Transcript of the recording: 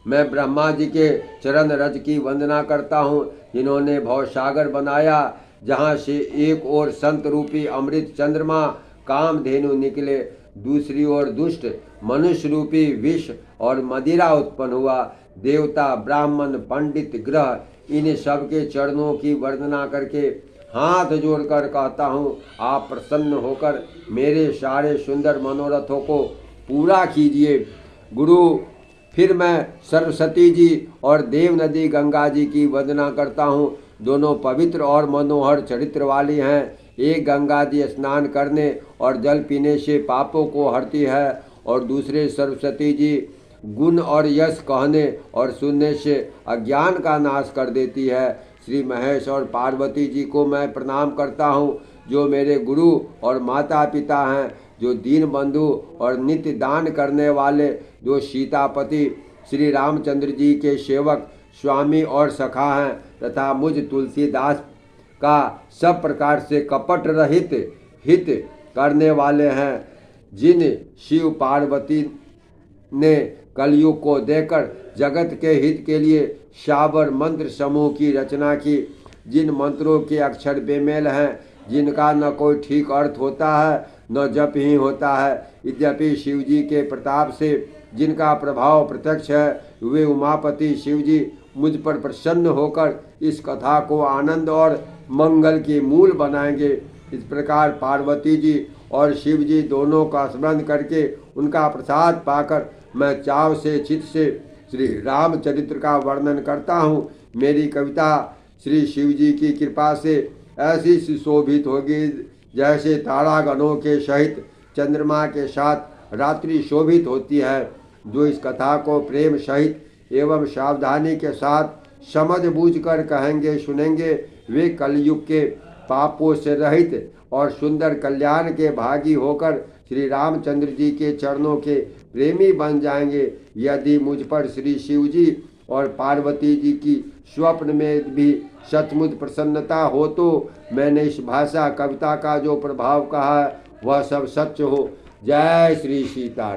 मैं ब्रह्मा जी के चरण रज की वंदना करता हूँ, जिन्होंने भवसागर बनाया, जहाँ से एक ओर संत रूपी अमृत चंद्रमा कामधेनु निकले, दूसरी ओर दुष्ट मनुष्य रूपी विष और मदिरा उत्पन्न हुआ। देवता, ब्राह्मण, पंडित, ग्रह इन सबके चरणों की वंदना करके हाथ जोड़कर कहता हूँ, आप प्रसन्न होकर मेरे सारे सुंदर मनोरथों को पूरा कीजिए। गुरु, फिर मैं सरस्वती जी और देव नदी गंगा जी की वंदना करता हूँ। दोनों पवित्र और मनोहर चरित्र वाली हैं। एक गंगा जी स्नान करने और जल पीने से पापों को हरती है, और दूसरे सरस्वती जी गुण और यश कहने और सुनने से अज्ञान का नाश कर देती है। श्री महेश और पार्वती जी को मैं प्रणाम करता हूँ, जो मेरे गुरु और माता पिता हैं, जो दीन बंधु और नित्य दान करने वाले, जो सीतापति श्री रामचंद्र जी के सेवक, स्वामी और सखा हैं, तथा मुझ तुलसीदास का सब प्रकार से कपट रहित हित करने वाले हैं, जिन शिव पार्वती ने कलयुग को देकर जगत के हित के लिए शाबर मंत्र समूह की रचना की, जिन मंत्रों के अक्षर बेमेल हैं, जिनका न कोई ठीक अर्थ होता है न जप ही होता है, यद्यपि शिव जी के प्रताप से जिनका प्रभाव प्रत्यक्ष है, वे उमापति शिव जी मुझ पर प्रसन्न होकर इस कथा को आनंद और मंगल की मूल बनाएंगे। इस प्रकार पार्वती जी और शिव जी दोनों का स्मरण करके उनका प्रसाद पाकर मैं चाव से चित्त से श्री रामचरित्र का वर्णन करता हूँ। मेरी कविता श्री शिव जी की कृपा से ऐसी सुशोभित होगी, जैसे तारागणों के सहित चंद्रमा के साथ रात्रि शोभित होती है। जो इस कथा को प्रेम सहित एवं सावधानी के साथ समझ बूझ कर कहेंगे सुनेंगे, वे कलयुग के पापों से रहित और सुंदर कल्याण के भागी होकर श्री रामचंद्र जी के चरणों के प्रेमी बन जाएंगे। यदि मुझ पर श्री शिव जी और पार्वती जी की स्वप्न में भी सचमुच प्रसन्नता हो, तो मैंने इस भाषा कविता का जो प्रभाव कहा है वह सब सच हो। जय श्री सीता।